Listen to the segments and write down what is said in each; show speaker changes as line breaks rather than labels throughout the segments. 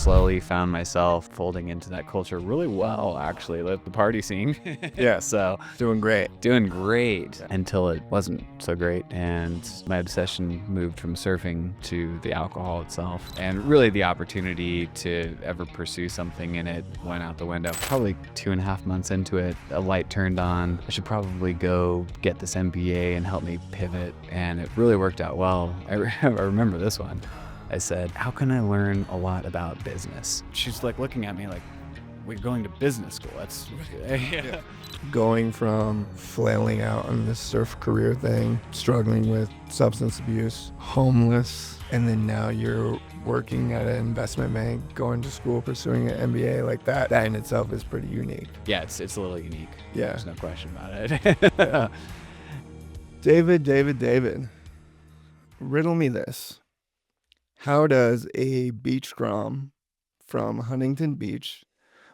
slowly found myself folding into that culture really well, actually, the party scene.
Yeah.
So
Doing great.
doing great until it wasn't so great, and my obsession moved from surfing to the alcohol itself, and really the opportunity to ever pursue something in it went out the window. Probably 2.5 months into it, a light turned on. I should probably go get this MBA and help me pivot, and it really worked out well. I remember this one. I said, how can I learn a lot about business? She's like looking at me like, we're going to business school. That's
Yeah. Going from flailing out on this surf career thing, struggling with substance abuse, homeless, and then now you're working at an investment bank, going to school, pursuing an MBA, like that in itself is pretty unique.
Yeah, it's a little unique.
Yeah.
There's no question about it.
David, riddle me this. How does a beach scrum from Huntington Beach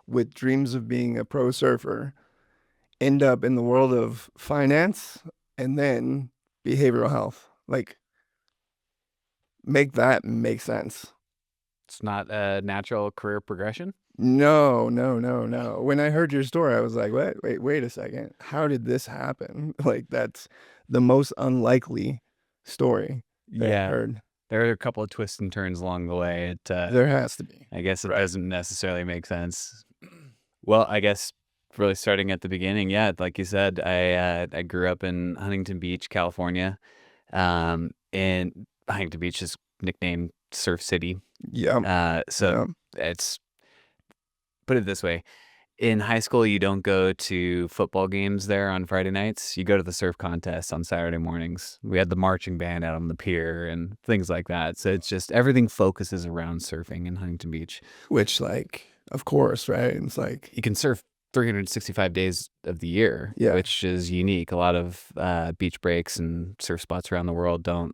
with dreams of being a pro surfer end up in the world of finance and then behavioral health? Like, make that make sense.
It's not a natural career progression.
No. When I heard your story, I was like, wait a second. How did this happen? Like, that's the most unlikely story that I heard.
There are a couple of twists and turns along the way.
There has to be.
I guess it doesn't necessarily make sense. Well, I guess really starting at the beginning, yeah, like you said, I grew up in Huntington Beach, California. And Huntington Beach is nicknamed Surf City.
Yeah.
It's, put it this way. In high school, you don't go to football games there on Friday nights. You go to the surf contest on Saturday mornings. We had the marching band out on the pier and things like that. So it's just everything focuses around surfing in Huntington Beach.
Which, like, of course, right? It's like
you can surf 365 days of the year, which is unique. A lot of beach breaks and surf spots around the world don't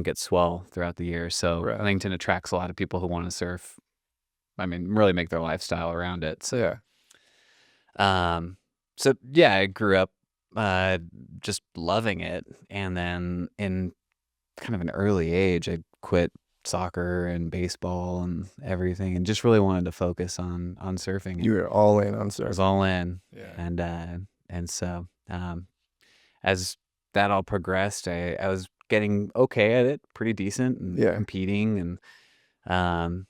get swell throughout the year. So Huntington attracts a lot of people who want to surf. I mean, really make their lifestyle around it. So I grew up just loving it, and then in kind of an early age, I quit soccer and baseball and everything, and just really wanted to focus on surfing.
You were all in on surfing.
I was all in, and so as that all progressed, I was getting okay at it, pretty decent, and competing, and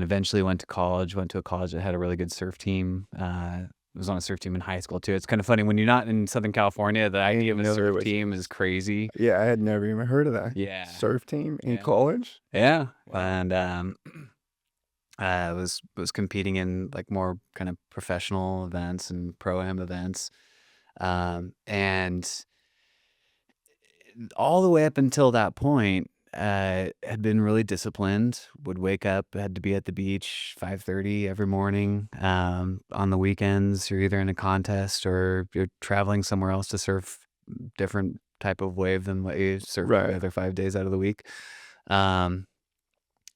eventually went to college. Went to a college that had a really good surf team. Was on a surf team in high school too. It's kind of funny when you're not in Southern California. The idea of a surf team is crazy.
Yeah, I had never even heard of that.
Yeah,
surf team in college.
Yeah, and I was competing in like more kind of professional events and pro-am events, and all the way up until that point, had been really disciplined. Would wake up, had to be at the beach 5:30 every morning. On the weekends, you're either in a contest or you're traveling somewhere else to surf different type of wave than what you surf the other 5 days out of the week. And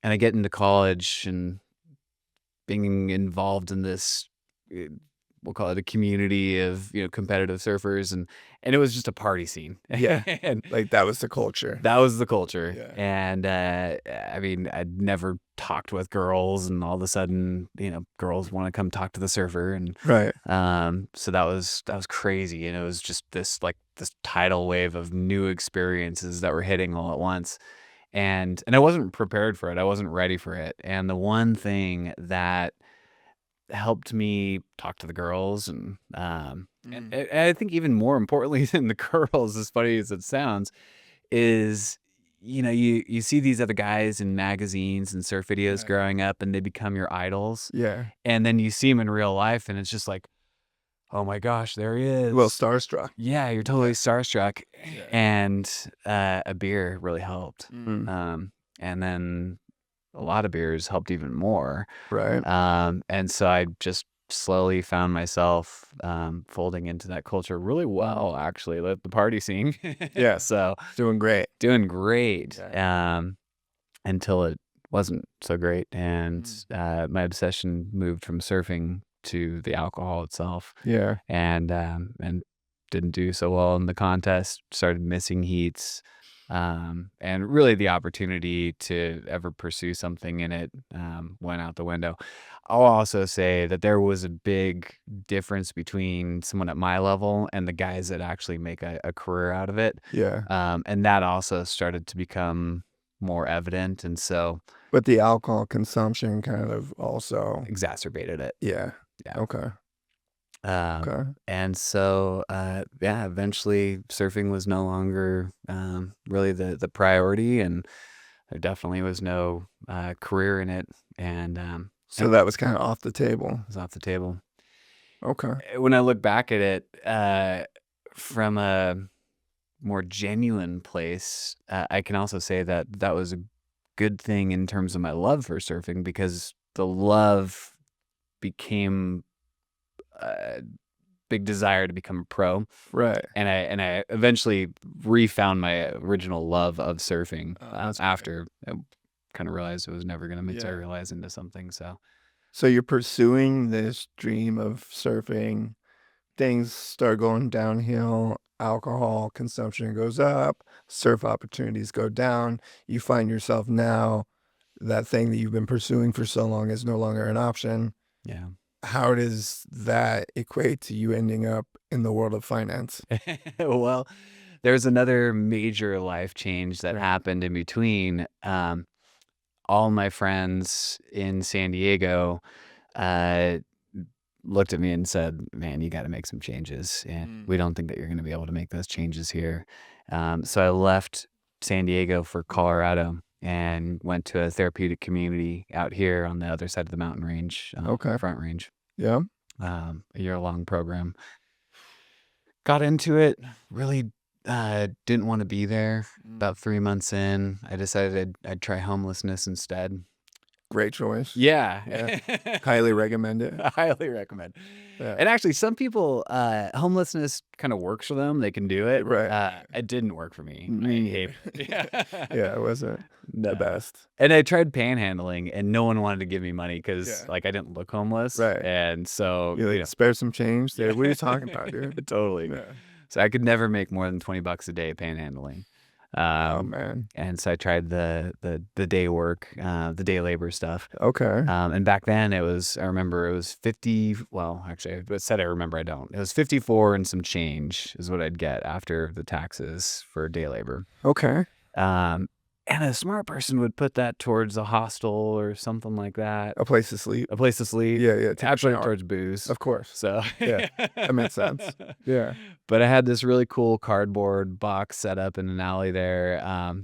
I get into college and being involved in this, we'll call it a community of, competitive surfers, and it was just a party scene.
And like that was the culture.
That was the culture. Yeah. And I mean, I'd never talked with girls, and all of a sudden, girls want to come talk to the surfer, and so that was crazy, and it was just this tidal wave of new experiences that were hitting all at once. And I wasn't prepared for it. I wasn't ready for it. And the one thing that helped me talk to the girls, and I think even more importantly than the girls, as funny as it sounds, is you see these other guys in magazines and surf videos growing up, and they become your idols.
Yeah.
And then you see them in real life, and it's just like, oh my gosh, there he is.
Well, starstruck.
Yeah, you're totally starstruck. Yeah. And a beer really helped. And then a lot of beers helped even more.
Right.
And so I just slowly found myself folding into that culture really well, actually, the party scene.
Yeah.
So
doing great.
Yeah. Until it wasn't so great. And my obsession moved from surfing to the alcohol itself.
Yeah.
And didn't do so well in the contest, started missing heats. And really the opportunity to ever pursue something in it went out the window. I'll also say that there was a big difference between someone at my level and the guys that actually make a career out of it.
Yeah.
And that also started to become more evident. And so
But the alcohol consumption kind of also
exacerbated it.
Yeah.
Yeah.
Okay. Okay.
And so, yeah, eventually surfing was no longer really the priority, and there definitely was no career in it. And
So that was kind of off the table.
it was off the table.
Okay.
When I look back at it from a more genuine place, I can also say that that was a good thing in terms of my love for surfing, because the love became a big desire to become a pro.
Right.
And I eventually refound my original love of surfing after I kind of realized it was never going to materialize into something.
So you're pursuing this dream of surfing. Things start going downhill. Alcohol consumption goes up. Surf opportunities go down. You find yourself now, that thing that you've been pursuing for so long is no longer an option.
Yeah.
How does that equate to you ending up in the world of finance?
Well, there's another major life change that happened in between. All my friends in San Diego looked at me and said, "Man, you got to make some changes, and we don't think that you're going to be able to make those changes here." So I left San Diego for Colorado and went to a therapeutic community out here on the other side of the mountain range, Front Range.
Yeah.
A year-long program. Got into it, really didn't want to be there. About 3 months in, I decided I'd try homelessness instead.
Great choice.
Yeah.
Highly recommend it.
I highly recommend.
Yeah.
And actually, some people, homelessness kind of works for them. They can do it.
Right.
It didn't work for me.
Me
I hate
Yeah, it wasn't the best.
And I tried panhandling, and no one wanted to give me money because, like, I didn't look homeless.
Right.
And so,
You like, spare some change there. What are you talking about, dude?
Totally.
Yeah.
So I could never make more than $20 a day panhandling.
Oh man.
And so I tried the day work, the day labor stuff.
Okay.
And back then I remember it was 50. Well, actually, I said I remember, I don't. It was 54 and some change is what I'd get after the taxes for day labor.
Okay.
And a smart person would put that towards a hostel or something like that.
A place to sleep.
A place to sleep.
Yeah.
Actually, towards booze.
Of course.
So
yeah, that makes sense. Yeah.
But I had this really cool cardboard box set up in an alley there.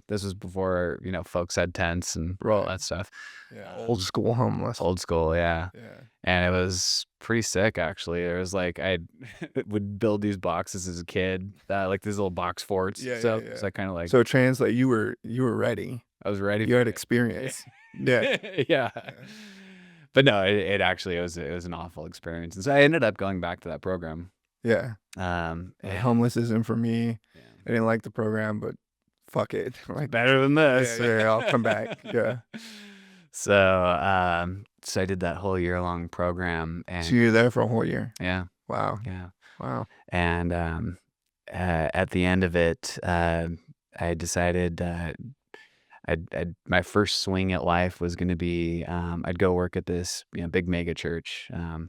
This was before, folks had tents and all that stuff.
Yeah. Old school homeless.
Old school, yeah.
Yeah.
And it was pretty sick, actually. There was like, I would build these boxes as a kid, like these little box forts. So I kind of like.
So translate, you were ready.
I was ready.
You had experience. Yeah.
Yeah. But no, it actually was an awful experience, and so I ended up going back to that program.
Yeah. Homeless isn't for me.
Yeah.
I didn't like the program, but fuck it. Like,
better than this.
Yeah, I'll come back. Yeah.
So I did that whole year-long program, and
So you're there for a whole year.
yeah,
Wow.
yeah.
Wow.
And at the end of it, I decided my first swing at life was going to be I'd go work at this big mega church, and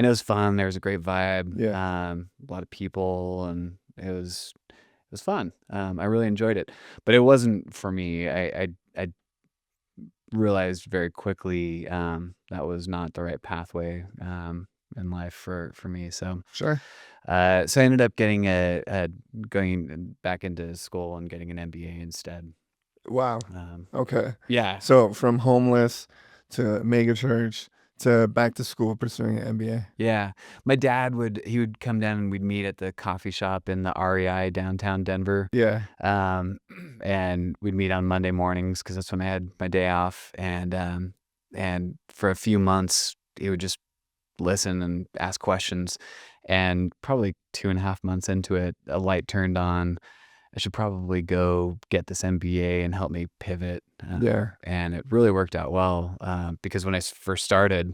it was fun. There was a great vibe,
Yeah.
a lot of people, and it was fun. I really enjoyed it, but it wasn't for me. I realized very quickly that was not the right pathway in life for me. So
Sure.
so I ended up getting going back into school and getting an MBA instead.
Wow. Okay.
Yeah.
So from homeless to mega church to back to school pursuing an MBA.
Yeah. My dad would come down and we'd meet at the coffee shop in the REI downtown Denver.
Yeah.
And we'd meet on Monday mornings because that's when I had my day off. And for a few months, he would just listen and ask questions. And probably 2.5 months into it, a light turned on. I should probably go get this MBA and help me pivot.
Yeah.
And it really worked out well because when I first started,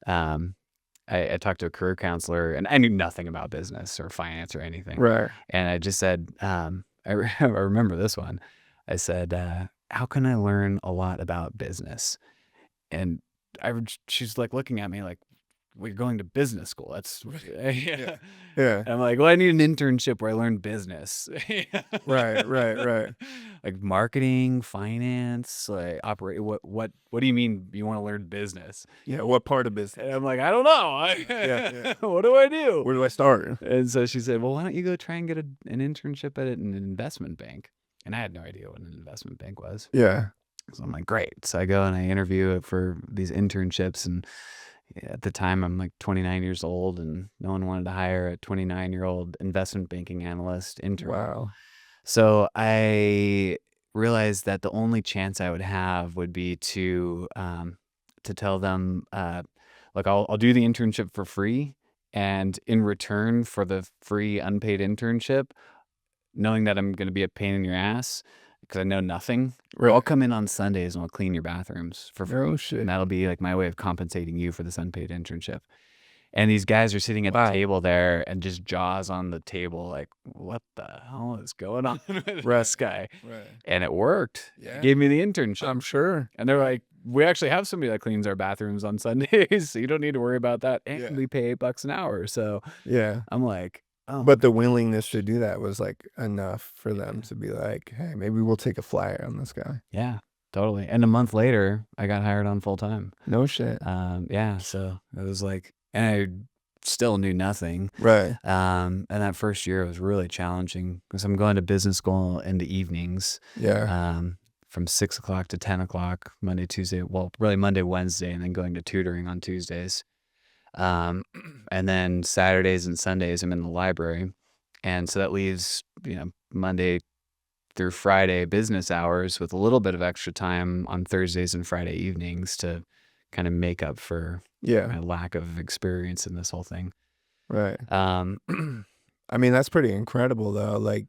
I talked to a career counselor, and I knew nothing about business or finance or anything.
Right.
And I just said, I remember this one. I said, how can I learn a lot about business? And she's like looking at me like, we're going to business school. That's
Yeah. Yeah.
I'm like, well, I need an internship where I learn business.
Right.
Like marketing, finance, like operate. What do you mean you want to learn business?
Yeah. What part of business?
And I'm like, I don't know.
Yeah.
What do I do?
Where do I start?
And so she said, well, why don't you go try and get an internship at an investment bank? And I had no idea what an investment bank was.
Yeah.
So I'm like, great. So I go and I interview for these internships. And at the time, I'm like 29 years old, and no one wanted to hire a 29-year-old investment banking analyst intern.
Wow.
So I realized that the only chance I would have would be to tell them, like, I'll do the internship for free, and in return for the free unpaid internship, knowing that I'm going to be a pain in your ass because I know nothing,
Right.
I'll come in on Sundays and I'll clean your bathrooms for free.
Oh shit.
And that'll be like my way of compensating you for this unpaid internship. And these guys are sitting at the
Wow.
table there and just jaws on the table like, what the hell is going on with
Right.
this guy?
Right.
And it worked.
Yeah.
Gave me the internship.
I'm sure.
And they're like, we actually have somebody that cleans our bathrooms on Sundays, so you don't need to worry about that. And
Yeah.
we pay $8 an hour. So
Yeah.
I'm like, oh.
But the willingness to do that was like enough for them to be like, hey, maybe we'll take a flyer on this guy.
Yeah, totally. And a month later, I got hired on full time.
No shit.
Yeah. So it was like, and I still knew nothing.
Right.
And that first year was really challenging because I'm going to business school in the evenings.
Yeah.
From 6 o'clock to 10 o'clock, Monday, Tuesday. Well, really Monday, Wednesday, and then going to tutoring on Tuesdays. And then Saturdays and Sundays, I'm in the library. And so that leaves, Monday through Friday business hours with a little bit of extra time on Thursdays and Friday evenings to kind of make up for my lack of experience in this whole thing.
Right. I mean, that's pretty incredible though. Like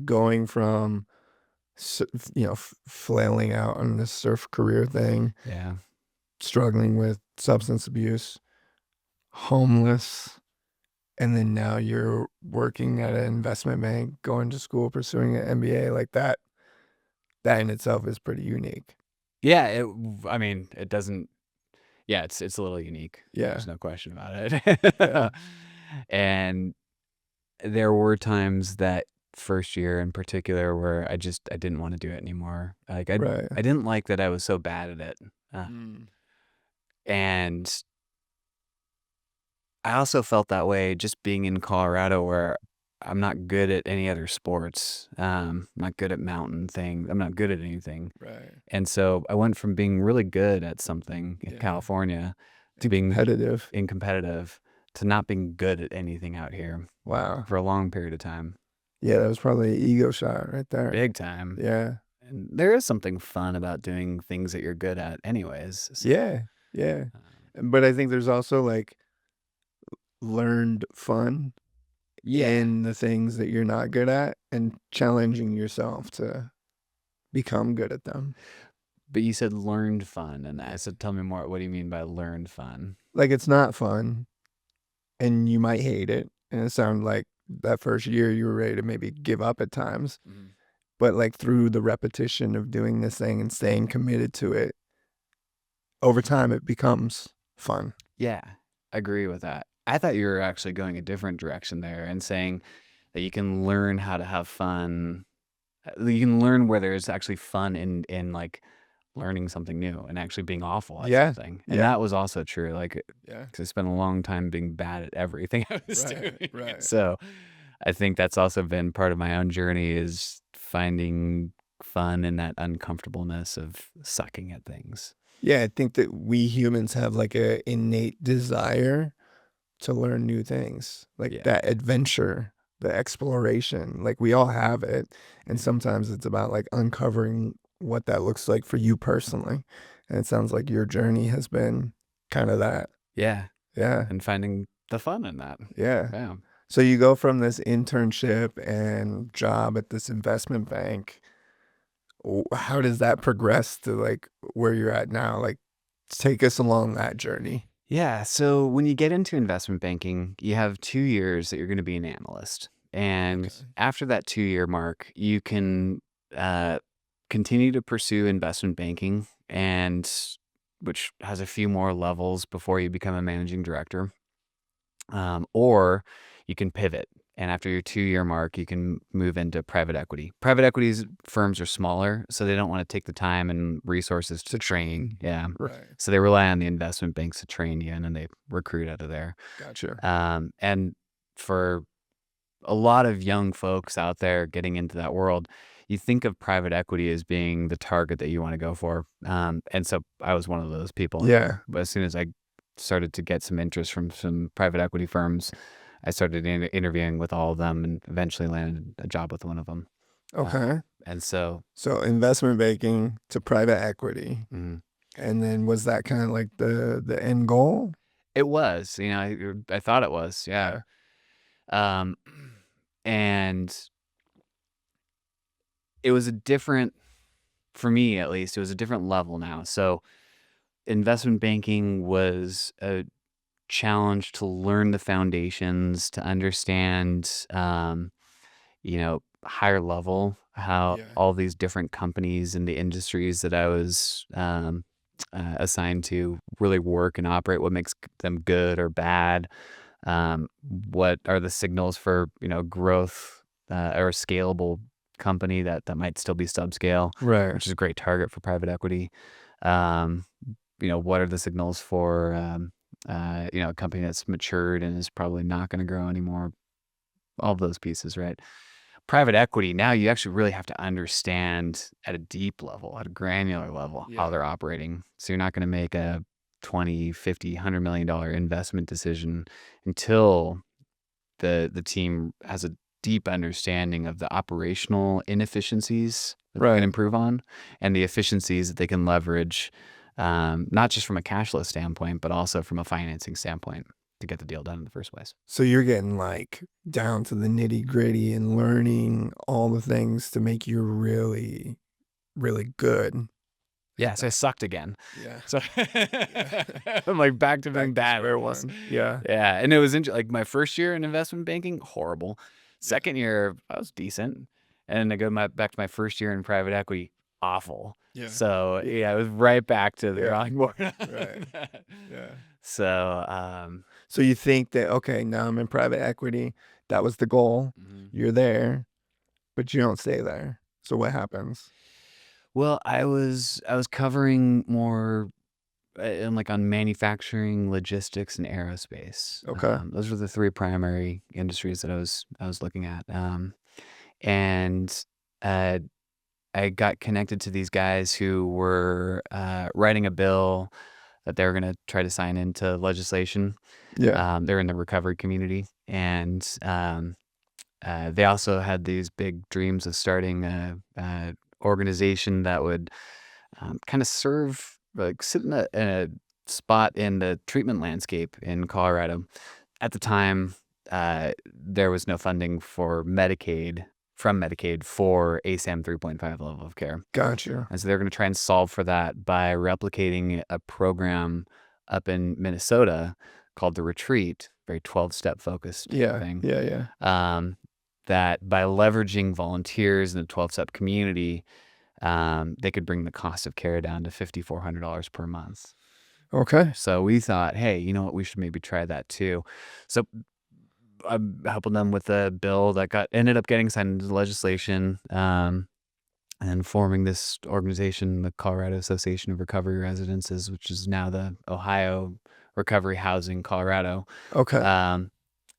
going from, flailing out on this surf career thing.
Yeah.
Struggling with substance abuse, homeless, and then now you're working at an investment bank, going to school, pursuing an MBA. Like that in itself is pretty unique.
Yeah. It doesn't. Yeah, it's a little unique.
Yeah.
There's no question about it.
Yeah.
And there were times that first year in particular where I didn't want to do it anymore. Like I didn't like that I was so bad at it. And I also felt that way just being in Colorado where I'm not good at any other sports. I'm not good at mountain things. I'm not good at anything.
Right.
And so I went from being really good at something in California to being competitive to not being good at anything out here.
Wow.
For a long period of time.
Yeah, that was probably an ego shot right there.
Big time.
Yeah.
And there is something fun about doing things that you're good at anyways. So,
yeah. But I think there's also like learned fun in the things that you're not good at and challenging yourself to become good at them.
But you said learned fun, and I said, tell me more. What do you mean by learned fun?
Like it's not fun and you might hate it. And it sounded like that first year you were ready to maybe give up at times. Mm-hmm. But like through the repetition of doing this thing and staying committed to it, over time it becomes fun.
Yeah, I agree with that. I thought you were actually going a different direction there and saying that you can learn how to have fun. You can learn where there's actually fun in like learning something new and actually being awful at something. And that was also true. Like, because I spent a long time being bad at everything I was doing. Right. So I think that's also been part of my own journey is finding fun in that uncomfortableness of sucking at things.
Yeah, I think that we humans have like a innate desire to learn new things, like that adventure, the exploration, like we all have it. And sometimes it's about like uncovering what that looks like for you personally. And it sounds like your journey has been kind of that.
Yeah.
Yeah.
And finding the fun in that.
Yeah. So you go from this internship and job at this investment bank. How does that progress to like where you're at now? Like take us along that journey.
Yeah. So when you get into investment banking, you have 2 years that you're going to be an analyst. And after that 2-year mark, you can uh, continue to pursue investment banking, and which has a few more levels before you become a managing director. Or you can pivot, and after your 2-year mark, you can move into private equity. Private equities firms are smaller, so they don't want to take the time and resources to train. Yeah.
Right.
So they rely on the investment banks to train you, and then they recruit out of there.
Gotcha.
And for a lot of young folks out there getting into that world, you think of private equity as being the target that you want to go for. And so I was one of those people.
Yeah.
But as soon as I started to get some interest from some private equity firms, I started interviewing with all of them and eventually landed a job with one of them.
Okay.
And so
investment banking to private equity.
mhm.
And then was that kind of like the end goal?
It was, I thought it was, yeah. Um, and it was for me at least, it was a different level now. So investment banking was a challenge to learn the foundations, to understand, higher level, how
Yeah.
all these different companies in the industries that I was assigned to really work and operate, what makes them good or bad, what are the signals for, growth or a scalable company that might still be subscale,
Right.
which is a great target for private equity. Um, what are the signals for, a company that's matured and is probably not going to grow anymore? All of those pieces, right? Private equity, now you actually really have to understand at a deep level, at a granular level, how they're operating. So you're not going to make a 20, 50, $100 million investment decision until the team has a deep understanding of the operational inefficiencies that they can improve on and the efficiencies that they can leverage, not just from a cash flow standpoint, but also from a financing standpoint to get the deal done in the first place.
So you're getting like down to the nitty gritty and learning all the things to make you really, really good.
Yeah, so I sucked again.
Yeah.
So I'm like back to being bad.
Square one. Yeah.
Yeah, and it was like my first year in investment banking, horrible. Second year, I was decent, and I go back to my first year in private equity, awful.
Yeah.
So yeah, I was right back to the drawing board.
Right. Yeah.
So
So you think that, okay, now I'm in private equity. That was the goal. You're there, but you don't stay there. So what happens?
well, I was covering more on manufacturing, logistics, and aerospace.
Okay.
Those were the three primary industries that I was looking at. And uh, I got connected to these guys who were writing a bill that they were going to try to sign into legislation.
Yeah.
They're in the recovery community, and they also had these big dreams of starting a organization that would kind of serve, like sit in a spot in the treatment landscape in Colorado. At the time, there was no funding from Medicaid for ASAM 3.5 level of care.
Gotcha.
And so they're going to try and solve for that by replicating a program up in Minnesota called the Retreat, very 12-step focused thing.
Yeah.
That by leveraging volunteers in the 12-step community, they could bring the cost of care down to $5,400 per month.
Okay.
So we thought, hey, you know what? We should maybe try that too. So I'm helping them with a bill that ended up getting signed into legislation, and forming this organization, the Colorado Association of Recovery Residences, which is now the Ohio Recovery Housing Colorado.
Okay.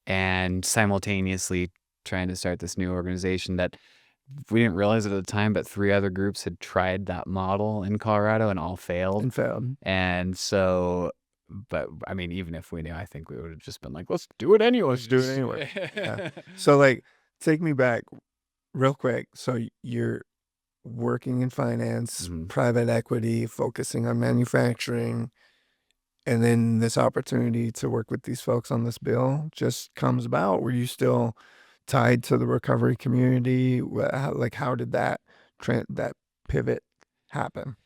And simultaneously trying to start this new organization that we didn't realize it at the time, but 3 other groups had tried that model in Colorado and all failed. And so, but I mean, even if we knew, I think we would have just been like, let's do it anyway.
Yeah. So like, take me back real quick. So you're working in finance, private equity, focusing on manufacturing, and then this opportunity to work with these folks on this bill just comes about. Were you still tied to the recovery community? How did that that pivot happen?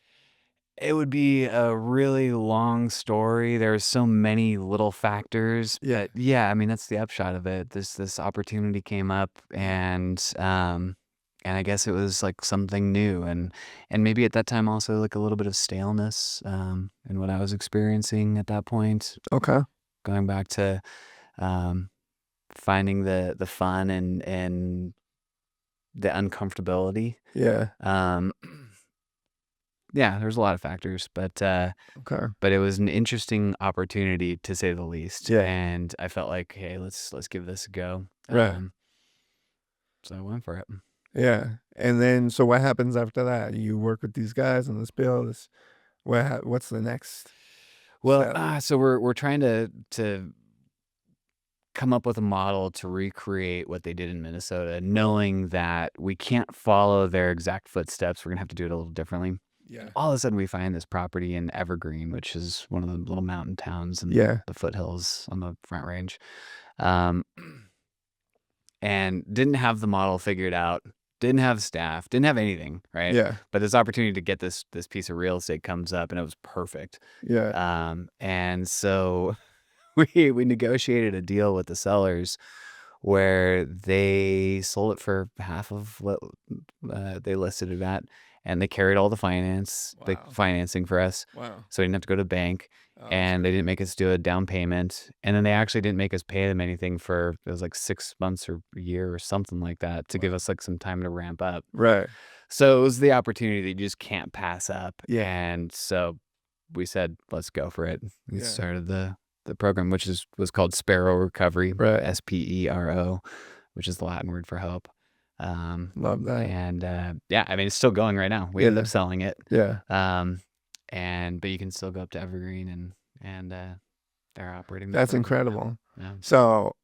It would be a really long story. There's so many little factors.
Yeah.
But yeah, I mean, that's the upshot of it. This opportunity came up, and And I guess it was like something new, and maybe at that time also like a little bit of staleness in what I was experiencing at that point.
Okay.
Going back to um, finding the fun and the uncomfortability.
Yeah.
Yeah, there's a lot of factors, but
Okay.
it was an interesting opportunity to say the least.
Yeah.
And I felt like, hey, let's give this a go.
Right.
So I went for it.
Yeah. And then, so what happens after that? You work with these guys on this bill. What's the next
Well,
step?
so we're trying to come up with a model to recreate what they did in Minnesota, knowing that we can't follow their exact footsteps. We're gonna have to do it a little differently.
Yeah.
All of a sudden, we find this property in Evergreen, which is one of the little mountain towns in
Yeah.
the foothills on the Front Range, um, and didn't have the model figured out. Didn't have staff. Didn't have anything, right?
Yeah.
But this opportunity to get this piece of real estate comes up, and it was perfect.
Yeah.
And so we negotiated a deal with the sellers where they sold it for half of what they listed it at, and they carried all the financing for us.
Wow.
So we didn't have to go to the bank, and they didn't make us do a down payment, and then they actually didn't make us pay them anything for, it was like 6 months or a year or something like that, to give us like some time to ramp up.
Right.
So it was the opportunity that you just can't pass up.
Yeah.
And so we said, let's go for it. We
Yeah.
started the program, which was called Sparrow Recovery,
Right.
SPERO, which is the Latin word for hope.
Love that.
And yeah, I mean, it's still going right now. We ended up selling it.
Yeah.
But you can still go up to Evergreen and they're operating.
That's incredible.
Yeah.
So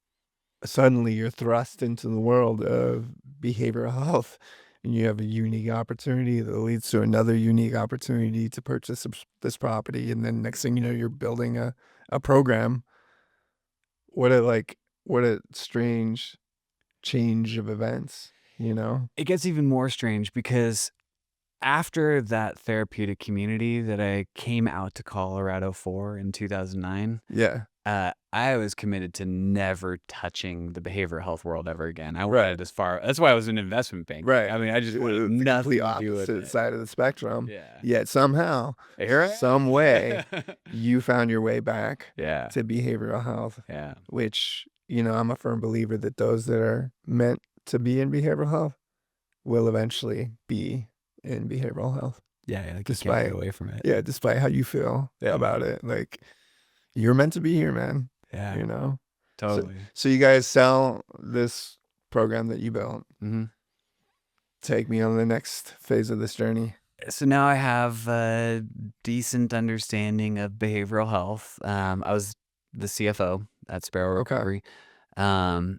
suddenly you're thrust into the world of behavioral health, and you have a unique opportunity that leads to another unique opportunity to purchase this property. And then next thing you know, you're building a program. What a strange change of events, you know?
It gets even more strange because after that therapeutic community that I came out to Colorado for in 2009,
Yeah.
I was committed to never touching the behavioral health world ever again. I wanted as far. That's why I was in investment banking.
Right.
I mean, I just wanted
The
nothing
complete
to do with
opposite
it.
side of the spectrum.
Yeah.
Yet somehow,
Here I am.
some way, you found your way back
Yeah.
to behavioral health.
Yeah.
Which, you know, I'm a firm believer that those that are meant to be in behavioral health will eventually be in behavioral health.
Yeah. Like you can't get away from it.
Yeah, despite how you feel about it. Like, you're meant to be here, man.
Yeah.
You know?
Totally.
So you guys sell this program that you built.
Mm-hmm.
Take me on the next phase of this journey.
So now I have a decent understanding of behavioral health. I was the CFO at Sparrow Recovery. And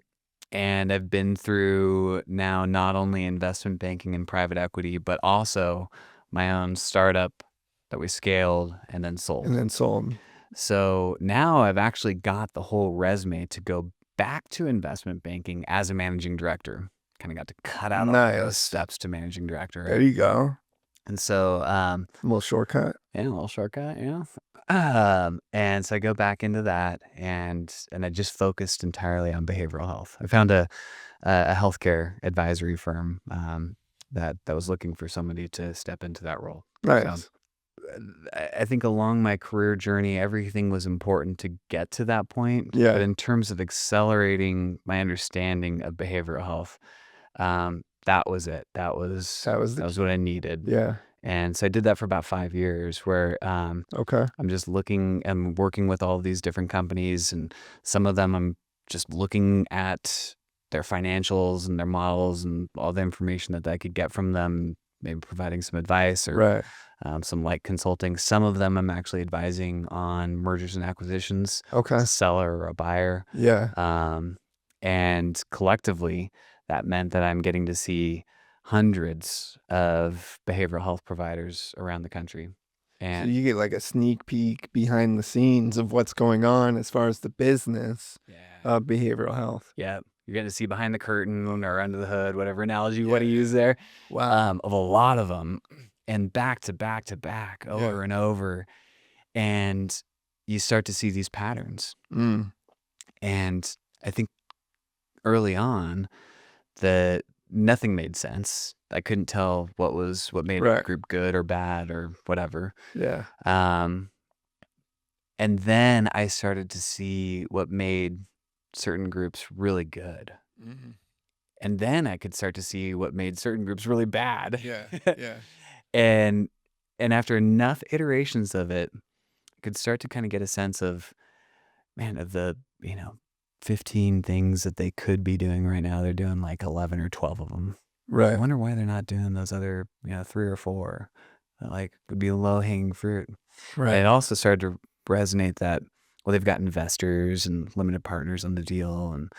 I've been through now not only investment banking and private equity, but also my own startup that we scaled and then sold. So now I've actually got the whole resume to go back to investment banking as a managing director. Kind of got to cut out all those steps to managing director. Right?
There you go.
And so
a little shortcut.
Yeah, a little shortcut, yeah. And so I go back into that, and I just focused entirely on behavioral health. I found a healthcare advisory firm that was looking for somebody to step into that role.
Nice.
So, I think along my career journey, everything was important to get to that point.
Yeah.
But in terms of accelerating my understanding of behavioral health, that was it. That was what I needed.
Yeah.
And so I did that for about 5 years where I'm just looking and working with all of these different companies, and some of them I'm just looking at their financials and their models and all the information that I could get from them, maybe providing some advice or some light consulting. Some of them I'm actually advising on mergers and acquisitions, a seller or a buyer.
Yeah.
And collectively, that meant that I'm getting to see hundreds of behavioral health providers around the country. And
so you get like a sneak peek behind the scenes of what's going on as far as the business of behavioral health.
Yeah. You're getting to see behind the curtain or under the hood, whatever analogy you want to use there.
Wow.
Of a lot of them, and back to back to back, over and over. And you start to see these patterns. And I think early on, the nothing made sense. I couldn't tell what made a
Right.
group good or bad or whatever.
Yeah.
And then I started to see what made certain groups really good.
Mm-hmm.
And then I could start to see what made certain groups really bad.
Yeah. Yeah.
and after enough iterations of it, I could start to kind of get a sense of, man, of the, 15 things that they could be doing right now, they're doing like 11 or 12 of them. I
Right.
wonder why they're not doing those other, 3 or 4 that like would be low hanging fruit. And
Right.
it also started to resonate that, well, they've got investors and limited partners on the deal, and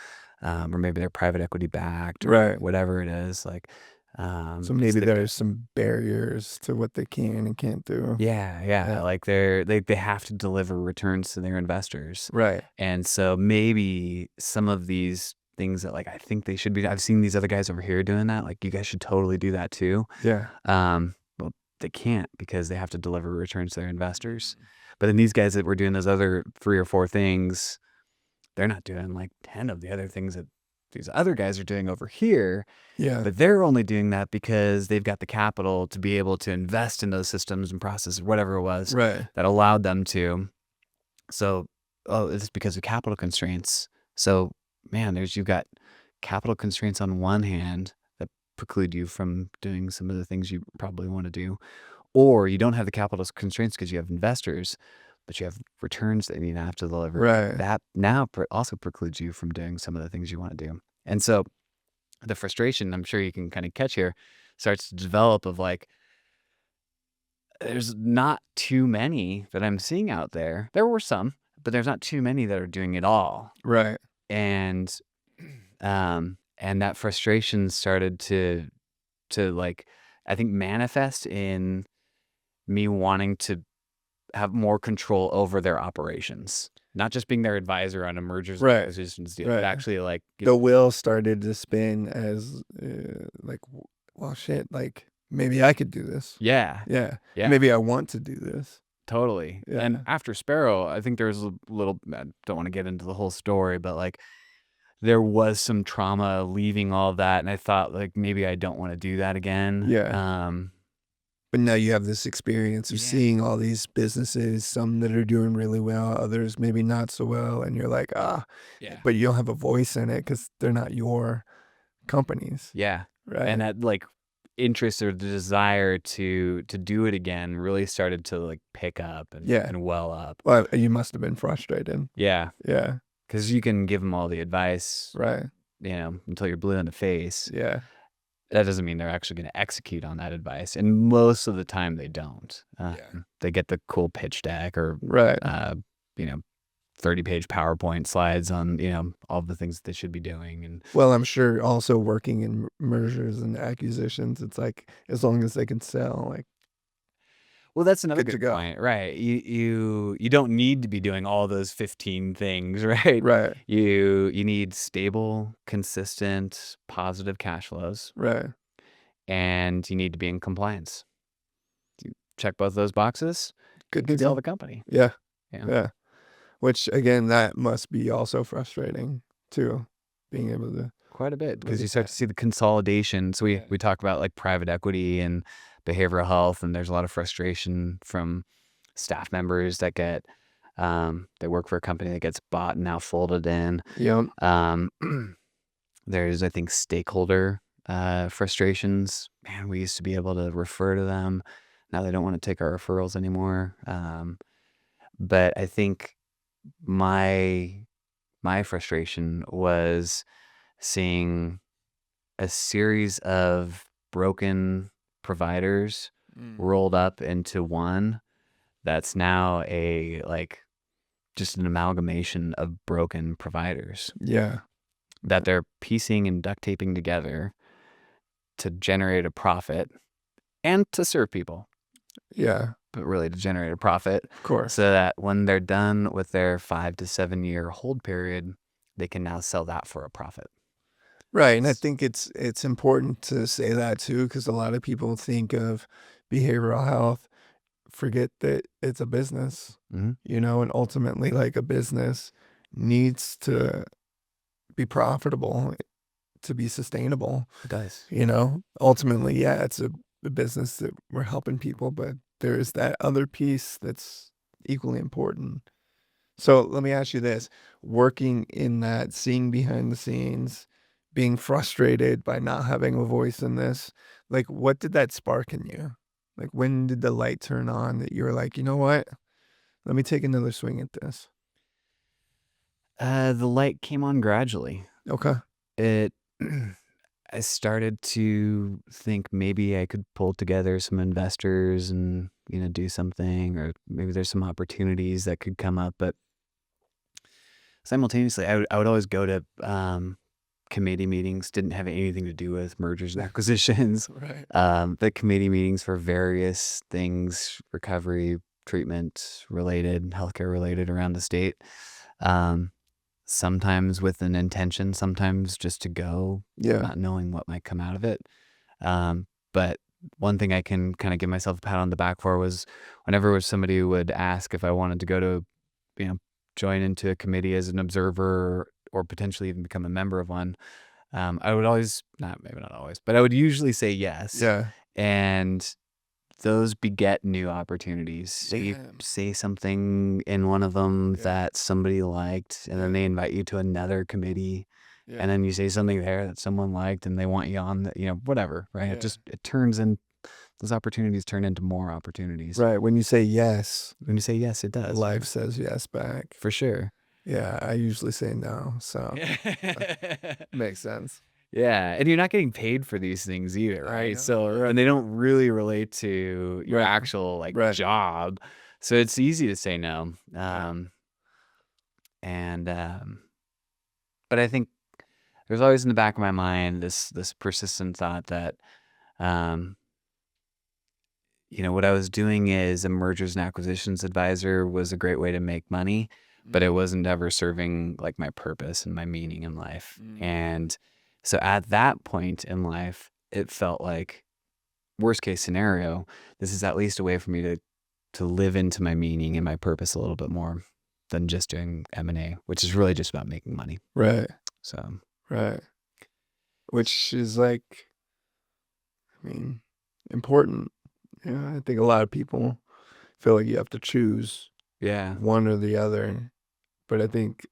or maybe they're private equity backed, or
Right.
whatever it is. Like,
So maybe there's some barriers to what they can and can't do.
yeah,
Yeah.
like they have to deliver returns to their investors,
Right.
and so maybe some of these things that like I think they should be. I've seen these other guys over here doing that. Like, you guys should totally do that too.
Yeah.
Well, they can't because they have to deliver returns to their investors. But then these guys that were doing those other 3 or 4 things, they're not doing like 10 of the other things that these other guys are doing over here.
Yeah.
But they're only doing that because they've got the capital to be able to invest in those systems and processes, whatever it was,
Right.
that allowed them to. So, it's because of capital constraints. So, man, you've got capital constraints on one hand that preclude you from doing some of the things you probably want to do, or you don't have the capital constraints because you have investors, but you have returns that you have to deliver.
Right.
That now also precludes you from doing some of the things you want to do. And so the frustration, I'm sure you can kind of catch here, starts to develop of like, there's not too many that I'm seeing out there. There were some, but there's not too many that are doing it all.
Right.
And that frustration started to like, I think, manifest in me wanting to have more control over their operations, not just being their advisor on a mergers and
Right.
acquisitions deal,
Right.
but actually like
The wheel started to spin as like, well, shit, like maybe I could do this.
yeah,
Yeah.
yeah,
Maybe I want to do this.
totally.
Yeah.
And after Sparrow, I think there's a little, I don't want to get into the whole story, but like there was some trauma leaving all of that, and I thought like maybe I don't want to do that again.
Yeah. But now you have this experience of
Yeah.
seeing all these businesses, some that are doing really well, others maybe not so well, and you're like,
Yeah.
but you don't have a voice in it because they're not your companies.
Yeah.
Right.
And that like interest or the desire to do it again really started to like pick up and well up.
Well, you must have been frustrated.
Yeah.
Yeah.
Because you can give them all the advice,
Right.
Until you're blue in the face.
Yeah.
That doesn't mean they're actually going to execute on that advice. And most of the time they don't. They get the cool pitch deck or,
Right.
30-page PowerPoint slides on, all the things that they should be doing. And
Well, I'm sure also working in mergers and acquisitions, it's like as long as they can sell, like,
well, that's another
good to
good
go.
point, right? You don't need to be doing all those 15 things, right?
Right.
You need stable, consistent, positive cash flows,
Right.
and you need to be in compliance. You check both those boxes,
Good
you
to
can sell
go.
the company.
Yeah.
Yeah.
Yeah. Which again, that must be also frustrating too, being able to.
Quite a bit, because
Look
you
at
start
that.
to see the consolidation. So we talk about like private equity and behavioral health, and there's a lot of frustration from staff members that get they work for a company that gets bought and now folded in.
Yep.
There's, I think, stakeholder frustrations. Man, we used to be able to refer to them. Now they don't want to take our referrals anymore. But I think my frustration was seeing a series of broken providers rolled up into one that's now just an amalgamation of broken providers
Yeah.
that they're piecing and duct taping together to generate a profit and to serve people,
Yeah.
but really to generate a profit,
Of course.
so that when they're done with their 5 to 7 year hold period, they can now sell that for a profit.
Right. And I think it's important to say that too, because a lot of people think of behavioral health, forget that it's a business,
Mhm.
and ultimately like a business needs to be profitable to be sustainable.
It does.
Ultimately, yeah, it's a business that we're helping people, but there's that other piece that's equally important. So let me ask you this, working in that, seeing behind the scenes, being frustrated by not having a voice in this, like, what did that spark in you? Like, when did the light turn on that you were like, you know what? Let me take another swing at this.
The light came on gradually.
Okay.
It I started to think maybe I could pull together some investors and, do something, or maybe there's some opportunities that could come up. But simultaneously, I would always go to committee meetings. Didn't have anything to do with mergers and acquisitions.
Right.
The committee meetings for various things, recovery, treatment related, healthcare related around the state. Sometimes with an intention, sometimes just to go,
Yeah.
not knowing what might come out of it. But one thing I can kind of give myself a pat on the back for was whenever somebody would ask if I wanted to go to, join into a committee as an observer or potentially even become a member of one, I would always, maybe not always, but I would usually say yes.
Yeah.
And those beget new opportunities. So you say something in one of them that somebody liked, and then they invite you to another committee, and then you say something there that someone liked, and they want you on the, whatever, right?
Yeah.
It turns in, those opportunities turn into more opportunities.
Right. When you say yes,
it does.
life says yes back.
For sure.
Yeah. I usually say no. So makes sense.
Yeah, and you're not getting paid for these things either, right? So, and they don't really relate to your actual job, so it's easy to say no. But I think there's always in the back of my mind this persistent thought that, what I was doing as a mergers and acquisitions advisor was a great way to make money, but it wasn't ever serving like my purpose and my meaning in life. And so at that point in life, it felt like, worst case scenario, this is at least a way for me to live into my meaning and my purpose a little bit more than just doing M&A, which is really just about making money.
Right.
So.
Right. Which is important. Yeah, I think a lot of people feel like you have to choose one or the other. But I think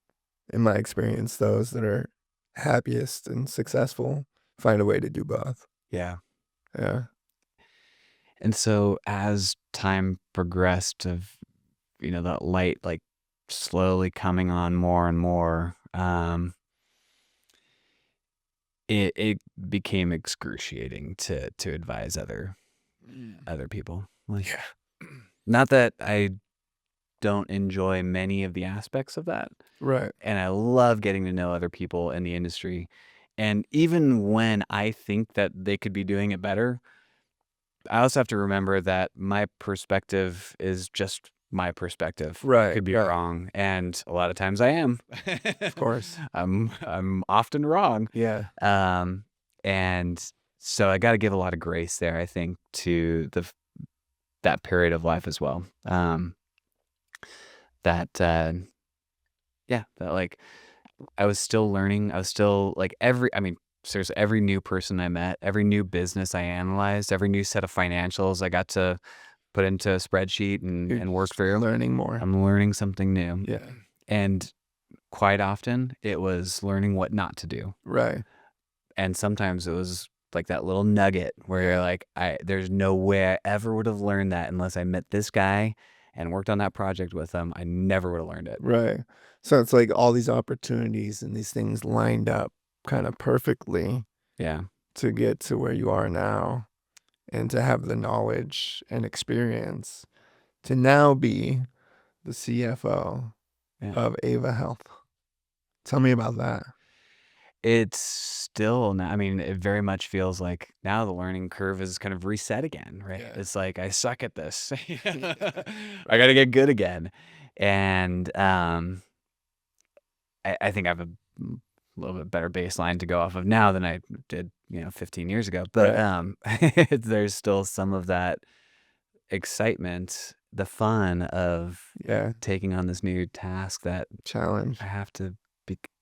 in my experience, those that are happiest and successful find a way to do both.
Yeah.
Yeah.
And so as time progressed of, that light like slowly coming on more and more, it became excruciating to advise other people. Not that I don't enjoy many of the aspects of that.
Right.
And I love getting to know other people in the industry. And even when I think that they could be doing it better, I also have to remember that my perspective is just my perspective.
Right.
I could be wrong, and a lot of times I am.
Of course.
I'm often wrong.
Yeah.
And so I got to give a lot of grace there, I think, to that period of life as well. That like I was still learning. I was still like seriously, every new person I met, every new business I analyzed, every new set of financials I got to put into a spreadsheet and work through.
Learning more.
I'm learning something new.
Yeah.
And quite often it was learning what not to do.
Right.
And sometimes it was like that little nugget where you're like, there's no way I ever would have learned that unless I met this guy and worked on that project with him. I never would have learned it.
Right. So it's like all these opportunities and these things lined up kind of perfectly.
Yeah.
To get to where you are now and to have the knowledge and experience to now be the CFO of Ava Health. Tell me about that.
It's still, it very much feels like now the learning curve is kind of reset again, right? Yeah. It's like, I suck at this. I got to get good again. And I think I have a little bit better baseline to go off of now than I did, 15 years ago. But there's still some of that excitement, the fun of taking on this new task, that
challenge.
I have to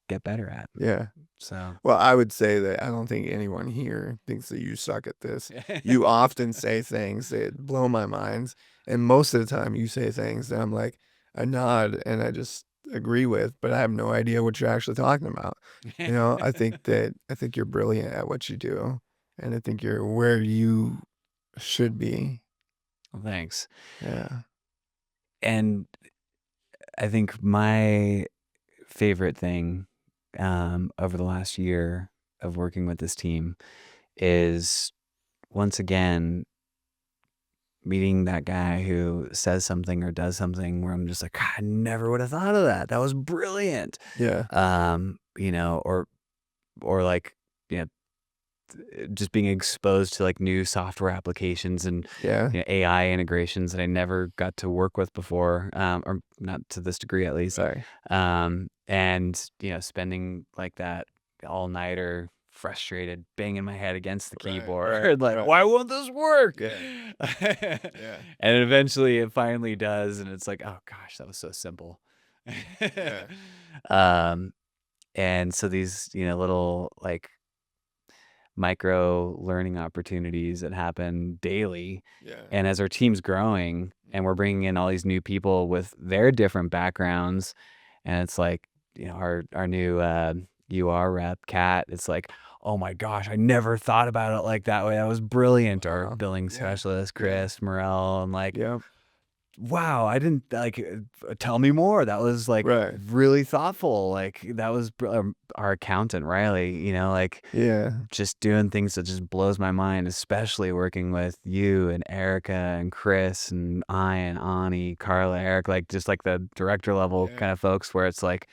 get better at.
Yeah.
So,
Well, I would say that I don't think anyone here thinks that you suck at this. You often say things that blow my mind, and most of the time you say things that I'm like, I nod and I just agree with, but I have no idea what you're actually talking about. I think you're brilliant at what you do, and I think you're where you should be.
well, thanks.
Yeah.
And I think my favorite thing over the last year of working with this team is once again meeting that guy who says something or does something where I'm just like, "God, I never would have thought of that. That was brilliant."
Yeah.
Or like, you know, just being exposed to like new software applications and
Yeah.
AI integrations that I never got to work with before, or not to this degree at least.
Right.
And spending like that all nighter, frustrated, banging my head against the keyboard, like, why won't this work?
Yeah. Yeah.
And eventually it finally does, and it's like, oh gosh, that was so simple.
Yeah.
And so these little like micro learning opportunities that happen daily.
Yeah.
And as our team's growing and we're bringing in all these new people with their different backgrounds, and it's like, our new UR rep, Kat, it's like, oh my gosh, I never thought about it like that way. That was brilliant. Our billing specialist, Chris Morel, and like, wow, I didn't tell me more. That was like really thoughtful. Like that was our accountant, Riley, like just doing things that just blows my mind, especially working with you and Erica and Chris and I and Ani, Carla, Eric, like just like the director level kind of folks where it's like,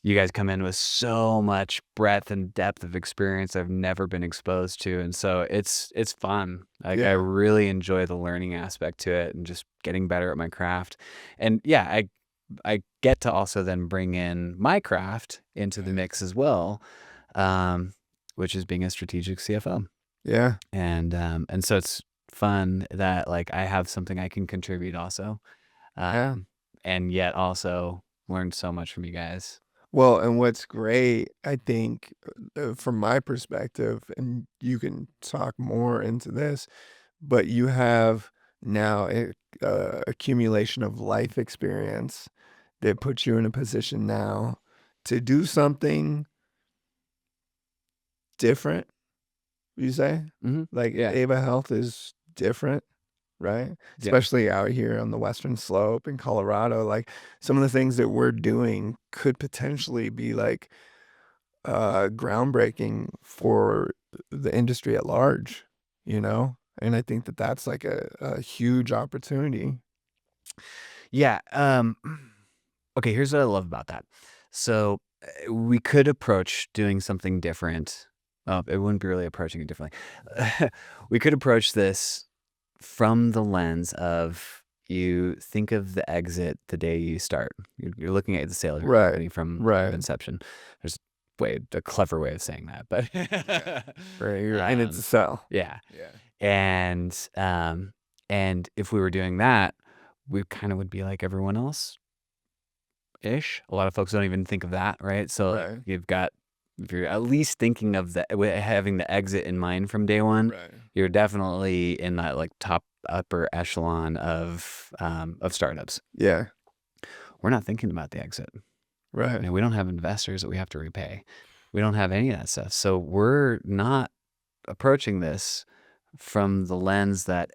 you guys come in with so much breadth and depth of experience I've never been exposed to. And so it's fun. Like I really enjoy the learning aspect to it and just getting better at my craft. And yeah, I get to also then bring in my craft into the mix as well, which is being a strategic CFO.
Yeah.
And so it's fun that like I have something I can contribute also. And yet also learned so much from you guys.
Well, and what's great, I think, from my perspective, and you can talk more into this, but you have now a accumulation of life experience that puts you in a position now to do something different, you say? Like Ava Health is different, right? Especially out here on the Western Slope in Colorado. Like some of the things that we're doing could potentially be like groundbreaking for the industry at large, And I think that that's like a huge opportunity.
Yeah. Okay, here's what I love about that. So we could approach doing something different. It wouldn't be really approaching it differently. We could approach this from the lens of you think of the exit the day you start. You're looking at the sale of your company from inception. There's a clever way of saying that, but
and it's a sell.
Yeah. And if we were doing that, we kind of would be like everyone else ish. A lot of folks don't even think of that, right? So if you're at least thinking of having the exit in mind from day one, you're definitely in that like top upper echelon of startups.
Yeah.
We're not thinking about the exit.
Right.
We don't have investors that we have to repay. We don't have any of that stuff. So we're not approaching this from the lens that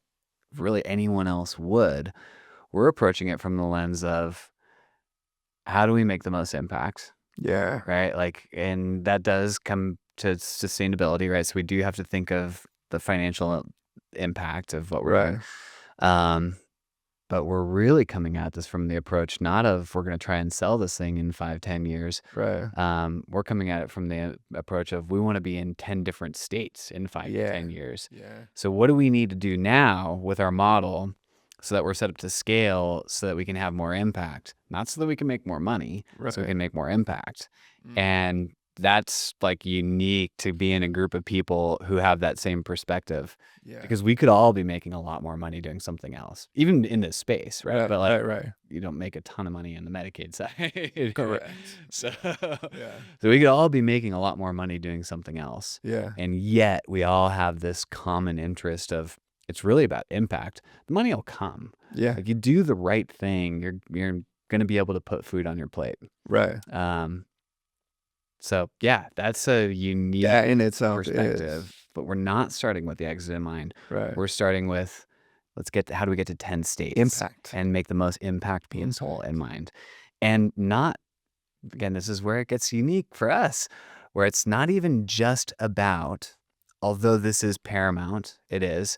really anyone else would. We're approaching it from the lens of how do we make the most impact?
Yeah.
Right. Like, and that does come to sustainability, right? So we do have to think of the financial impact of what we're doing. But we're really coming at this from the approach, not of we're going to try and sell this thing in 5-10 years.
Right.
We're coming at it from the approach of we want to be in 10 different states in 5 to 10 years.
Yeah.
So what do we need to do now with our model so that we're set up to scale so that we can have more impact, not so that we can make more money, so we can make more impact. And that's like unique to be in a group of people who have that same perspective.
Yeah.
Because we could all be making a lot more money doing something else, even in this space, right? But like,
right.
You don't make a ton of money in the Medicaid side.
Correct.
So,
Yeah.
so we could all be making a lot more money doing something else.
Yeah.
And yet we all have this common interest of, it's really about impact. The money will come.
Yeah.
If you do the right thing, you're going to be able to put food on your plate.
Right.
So yeah, that's a unique
in itself
perspective. But we're not starting with the exit in mind.
Right.
We're starting with, how do we get to 10 states?
Impact.
And make the most impact people in mind. And not, again, this is where it gets unique for us, where it's not even just about, although this is paramount, it is,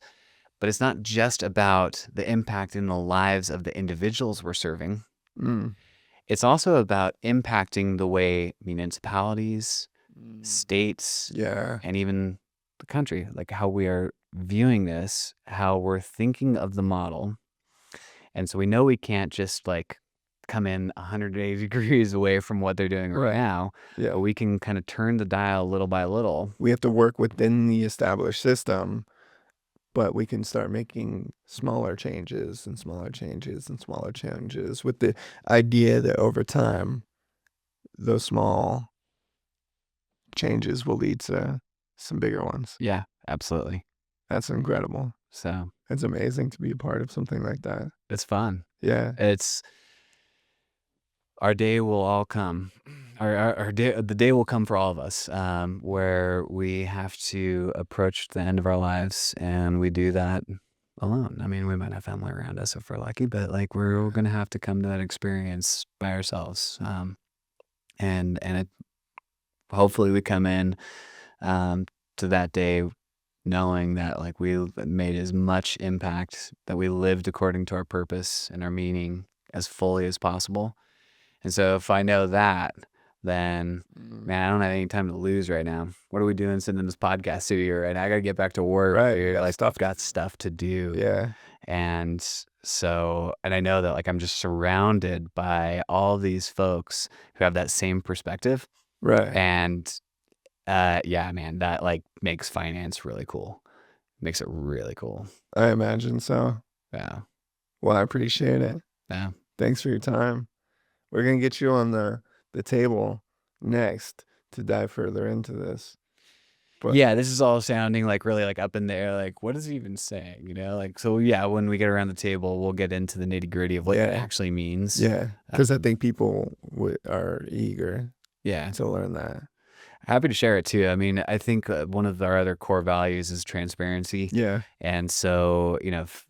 but it's not just about the impact in the lives of the individuals we're serving. It's also about impacting the way municipalities, states, and even the country, like how we are viewing this, how we're thinking of the model. And so we know we can't just like come in 180 degrees away from what they're doing right now.
Yeah.
But we can kind of turn the dial little by little.
We have to work within the established system, but we can start making smaller changes and smaller changes and smaller changes with the idea that over time, those small changes will lead to some bigger ones.
Yeah, absolutely.
That's incredible.
So
it's amazing to be a part of something like that.
It's fun.
Yeah.
Our day will all come. The day will come for all of us, where we have to approach the end of our lives, and we do that alone. I mean, we might have family around us if we're lucky, but like we're going to have to come to that experience by ourselves. And hopefully we come in to that day knowing that like we made as much impact, that we lived according to our purpose and our meaning as fully as possible. And so if I know that, then man, I don't have any time to lose right now. What are we doing sitting in this podcast studio right now? I got to get back to work.
Right.
Got stuff to do.
Yeah.
And so, and I know that like I'm just surrounded by all these folks who have that same perspective.
Right.
And yeah, man, that like makes finance really cool. Makes it really cool.
I imagine so.
Yeah.
Well, I appreciate it.
Yeah.
Thanks for your time. We're going to get you on the table next to dive further into this.
But yeah, this is all sounding like really like up in there. Like, what is he even saying? You know, like, so yeah, when we get around the table, we'll get into the nitty gritty of what it actually means.
Yeah. Because I think people are eager to learn that.
Happy to share it too. I mean, I think one of our other core values is transparency.
Yeah.
And so, you know, if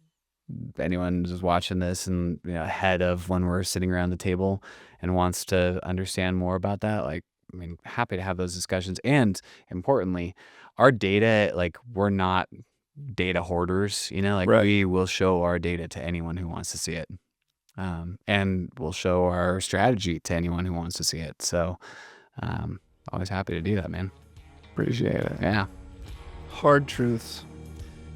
anyone is watching this and, you know, ahead of when we're sitting around the table and wants to understand more about that, like, I mean, happy to have those discussions. And importantly, our data, like, we're not data hoarders, you know, like we will show our data to anyone who wants to see it. And we'll show our strategy to anyone who wants to see it. So, always happy to do that, man.
Appreciate it.
Yeah.
Hard truths.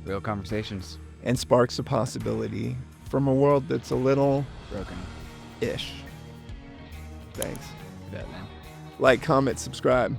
Real conversations.
And sparks of possibility from a world that's a little broken-ish. Thanks.
You bet, man.
Like, comment, subscribe.